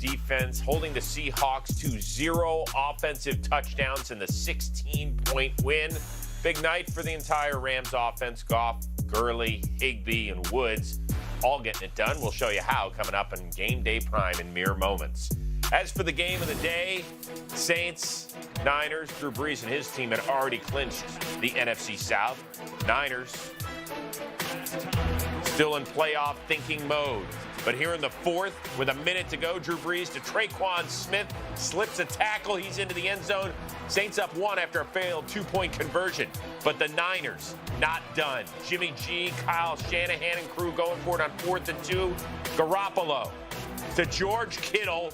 defense, holding the Seahawks to 0 offensive touchdowns in the 16-point win. Big night for the entire Rams offense. Goff, Gurley, Higbee, and Woods all getting it done. We'll show you how coming up in Game Day Prime in mere moments. As for the game of the day, Saints, Niners, Drew Brees and his team had already clinched the NFC South. Niners still in playoff thinking mode. But here in the fourth, with a minute to go, Drew Brees to Traquan Smith, slips a tackle. He's into the end zone. Saints up 1 after a failed 2-point conversion. But the Niners, not done. Jimmy G, Kyle Shanahan and crew going for it on 4th and 2. Garoppolo to George Kittle.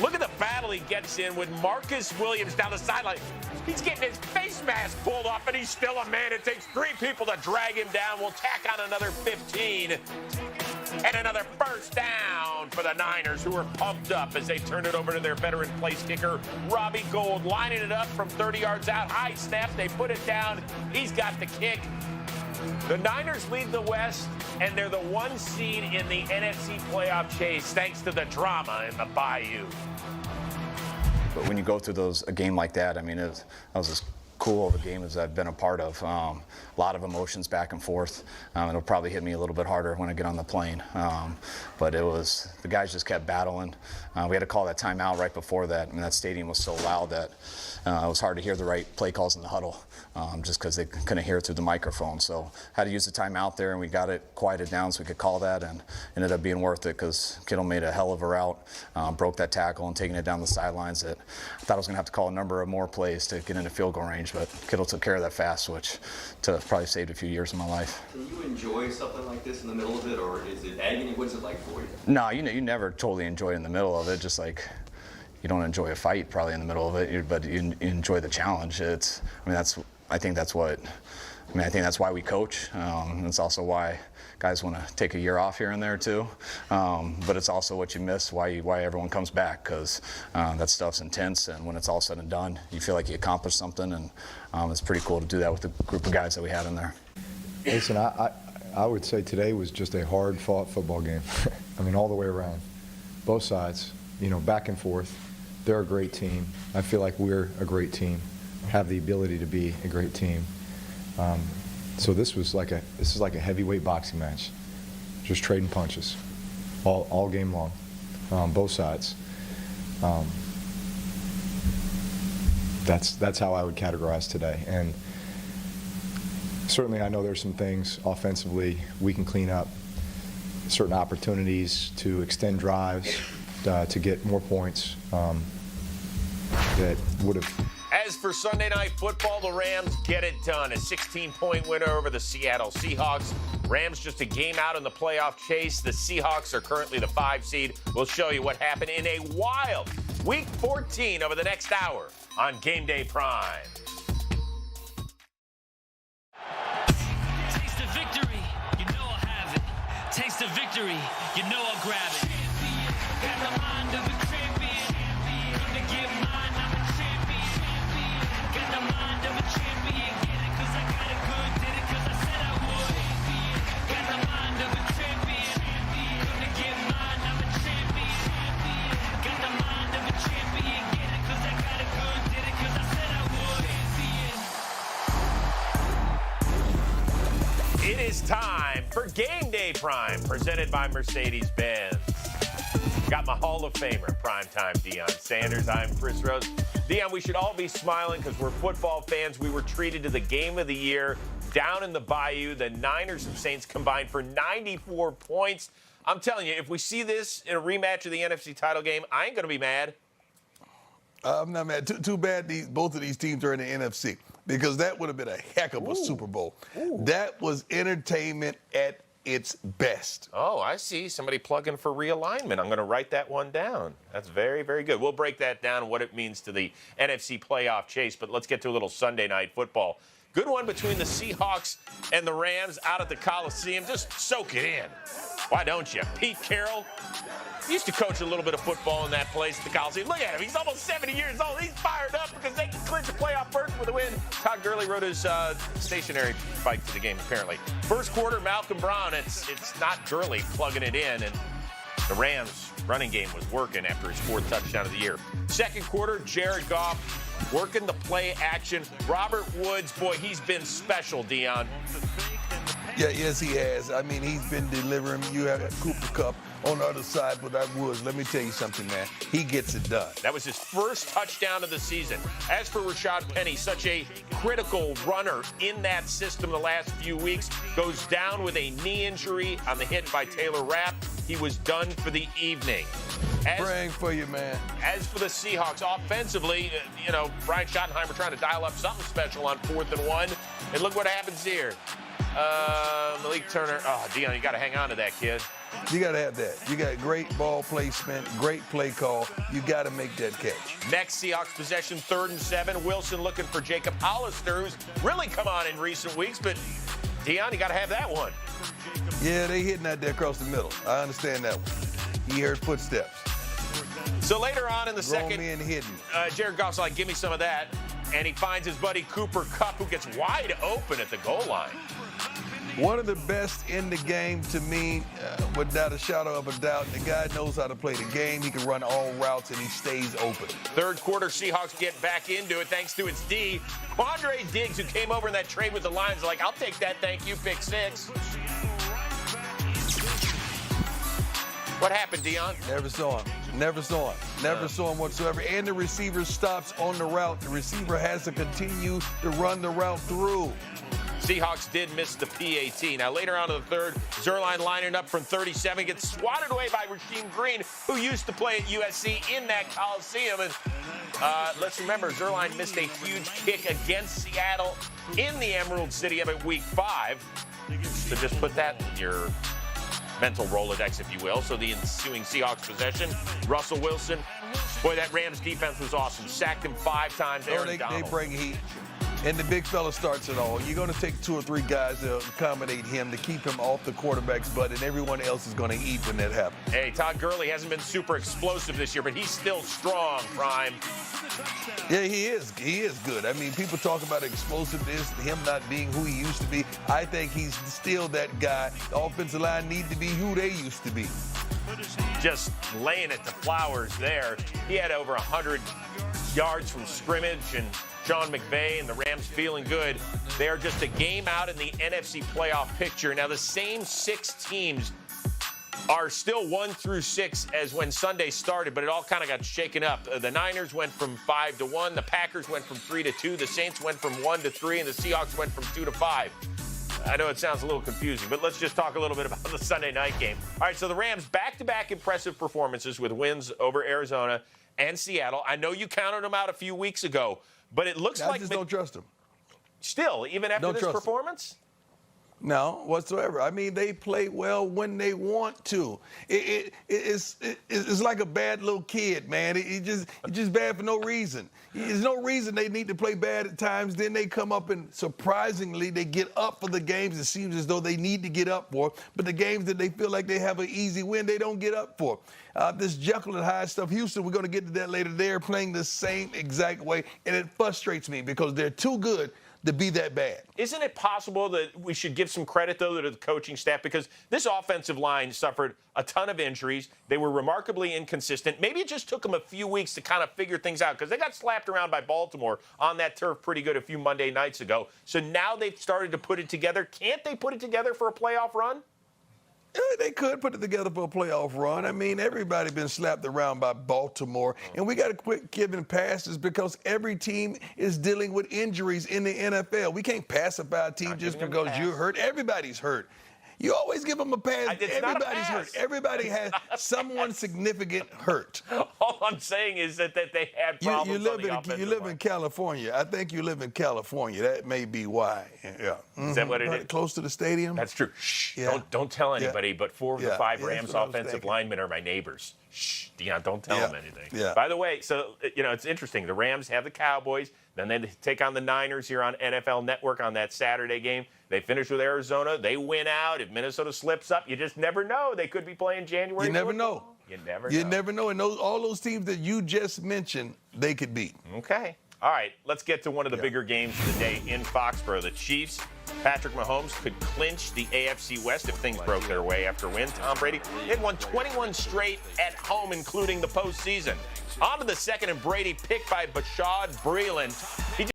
Look at the battle he gets in with Marcus Williams down the sideline. He's getting his face mask pulled off, and he's still a man. It takes 3 people to drag him down. We'll tack on another 15. And another first down for the Niners, who are pumped up as they turn it over to their veteran place kicker, Robbie Gould, lining it up from 30 yards out. High snap, they put it down. He's got the kick. The Niners lead the West, and they're the 1 seed in the NFC playoff chase, thanks to the drama in the Bayou. But when you go through a game like that, I mean, that was as cool of a game as I've been a part of. A lot of emotions back and forth. It'll probably hit me a little bit harder when I get on the plane. But the guys just kept battling. We had to call that timeout right before that. I mean, that stadium was so loud that it was hard to hear the right play calls in the huddle, just because they couldn't hear it through the microphone. So had to use the timeout there, and we got it quieted down so we could call that, and ended up being worth it because Kittle made a hell of a route, broke that tackle and taking it down the sidelines. That I thought I was going to have to call a number of more plays to get into field goal range, but Kittle took care of that fast switch to probably saved a few years of my life. Can you enjoy something like this in the middle of it, or is it agony? What's it like for you? No, you never totally enjoy it in the middle of it. Just like you don't enjoy a fight probably in the middle of it, but you enjoy the challenge. I think that's why we coach. It's also why guys want to take a year off here and there too. But it's also what you miss, why everyone comes back, because that stuff's intense, and when it's all said and done, you feel like you accomplished something, and it's pretty cool to do that with the group of guys that we had in there. Listen, I would say today was just a hard-fought football game. I mean, all the way around, both sides, back and forth. They're a great team. I feel like we're a great team, have the ability to be a great team. So this is like a heavyweight boxing match, just trading punches, all game long, both sides. That's how I would categorize today. And certainly I know there's some things offensively we can clean up, certain opportunities to extend drives, to get more points that would have. As for Sunday Night Football, the Rams get it done. A 16-point winner over the Seattle Seahawks. Rams just a game out in the playoff chase. The Seahawks are currently the 5 seed. We'll show you what happened in a wild Week 14 over the next hour on Game Day Prime. Taste of victory, you know I'll have it. Taste of victory, you know I'll grab it. Got the mind of a champion. Gonna get mine, I'm a champion. Got the mind of a champion. Get it 'cause I got it good. Did it 'cause I said I would. Got the mind of a champion. Gonna get mine, I'm a champion. Got the mind of a champion. Get it 'cause I got it good. Did it 'cause I said I would. It is time for Game Day Prime, presented by Mercedes-Benz. Got my Hall of Famer, primetime Deion Sanders. I'm Chris Rose. Deion, we should all be smiling because we're football fans. We were treated to the game of the year down in the Bayou. The Niners and Saints combined for 94 points. I'm telling you, if we see this in a rematch of the NFC title game, I ain't going to be mad. I'm not mad. Too bad both of these teams are in the NFC, because that would have been a heck of a Super Bowl. That was entertainment at its best. Oh, I see. Somebody plugging for realignment. I'm going to write that one down. That's very, very good. We'll break that down, what it means to the NFC playoff chase, but let's get to a little Sunday Night Football. Good one between the Seahawks and the Rams out at the Coliseum. Just soak it in. Why don't you? Pete Carroll used to coach a little bit of football in that place at the Coliseum. Look at him. He's almost 70 years old. He's fired up because they can clinch the playoff berth with a win. Todd Gurley rode his stationary bike to the game, apparently. First quarter, Malcolm Brown. It's not Gurley plugging it in, and the Rams running game was working after his 4th touchdown of the year. Second quarter, Jared Goff working the play action. Robert Woods, boy, he's been special, Deion. Yeah, yes, he has. I mean, he's been delivering. You have Cooper Kupp on the other side, but that Woods, let me tell you something, man. He gets it done. That was his first touchdown of the season. As for Rashad Penny, such a critical runner in that system the last few weeks, goes down with a knee injury on the hit by Taylor Rapp. He was done for the evening. Praying for you, man. As for the Seahawks, offensively, Brian Schottenheimer trying to dial up something special on 4th and 1. And look what happens here. Malik Turner. Oh, Deion, you got to hang on to that, kid. You got to have that. You got great ball placement, great play call. You got to make that catch. Next Seahawks possession, 3rd and 7. Wilson looking for Jacob Hollister, who's really come on in recent weeks. But, Deion, you got to have that one. Yeah, they hitting that there across the middle. I understand that one. He heard footsteps. So later on in the second, men hidden. Jared Goff's like, give me some of that. And he finds his buddy Cooper Kupp, who gets wide open at the goal line. One of the best in the game to me, without a shadow of a doubt. The guy knows how to play the game. He can run all routes, and he stays open. Third quarter, Seahawks get back into it thanks to its D. Quandre Diggs, who came over in that trade with the Lions, like, I'll take that, thank you, pick 6. What happened, Deion? Never saw him. Never saw him. Never saw him whatsoever. And the receiver stops on the route. The receiver has to continue to run the route through. Seahawks did miss the PAT. Now, later on in the third, Zuerlein lining up from 37, gets swatted away by Rasheem Green, who used to play at USC in that Coliseum. And let's remember, Zuerlein missed a huge kick against Seattle in the Emerald City of it week 5. So just put that in your mental Rolodex, if you will. So the ensuing Seahawks possession, Russell Wilson. Boy, that Rams defense was awesome. Sacked him 5 times. They bring heat. And the big fella starts it all. You're going to take 2 or 3 guys to accommodate him, to keep him off the quarterback's butt, and everyone else is going to eat when that happens. Hey, Todd Gurley hasn't been super explosive this year, but he's still strong, Prime. Yeah, he is. He is good. I mean, people talk about explosiveness, him not being who he used to be. I think he's still that guy. The offensive line need to be who they used to be. Just laying it to Flowers there. He had over 100 yards from scrimmage, and Sean McVay and the Rams feeling good. They are just a game out in the NFC playoff picture. Now, the same 6 teams are still 1 through 6 as when Sunday started, but it all kind of got shaken up. The Niners went from 5 to 1. The Packers went from 3 to 2. The Saints went from 1 to 3, and the Seahawks went from 2 to 5. I know it sounds a little confusing, but let's just talk a little bit about the Sunday night game. All right, so the Rams back-to-back impressive performances with wins over Arizona and Seattle. I know you counted them out a few weeks ago, but it looks like... I just don't trust them. Still, even after this performance? No, whatsoever. I mean, they play well when they want to. It's like a bad little kid, man. It's just bad for no reason. There's no reason they need to play bad at times. Then they come up and surprisingly they get up for the games it seems as though they need to get up for. But the games that they feel like they have an easy win, they don't get up for. This Jekyll and Hyde stuff, Houston, we're going to get to that later. They're playing the same exact way, and it frustrates me because they're too good to be that bad. Isn't it possible that we should give some credit, though, to the coaching staff? Because this offensive line suffered a ton of injuries. They were remarkably inconsistent. Maybe it just took them a few weeks to kind of figure things out because they got slapped around by Baltimore on that turf pretty good a few Monday nights ago. So now they've started to put it together. Can't they put it together for a playoff run? Yeah, they could put it together for a playoff run. I mean, everybody been slapped around by Baltimore, and we got to quit giving passes because every team is dealing with injuries in the NFL. We can't pacify a team just because you're hurt. Everybody's hurt. You always give them a pass. Everybody's hurt. Everybody has someone significant hurt. All I'm saying is that they had problems on the offensive line. You live in California. I think you live in California. That may be why. Yeah. Mm-hmm. Is that what it is? Close to the stadium? That's true. Shh. Yeah. Don't tell anybody, but 4 of the 5 Rams offensive linemen are my neighbors. Shh. Deion, don't tell them anything. Yeah. By the way, so, it's interesting. The Rams have the Cowboys. Then they take on the Niners here on NFL Network on that Saturday game. They finish with Arizona. They win out. If Minnesota slips up, you just never know. They could be playing January. You never know. You never know. And all those teams that you just mentioned, they could beat. Okay. All right. Let's get to one of the bigger games of the day in Foxborough. The Chiefs Patrick Mahomes could clinch the AFC West if things broke their way after win. Tom Brady, they'd won 21 straight at home, including the postseason. On to the second, and Brady picked by Bashaud Breeland. He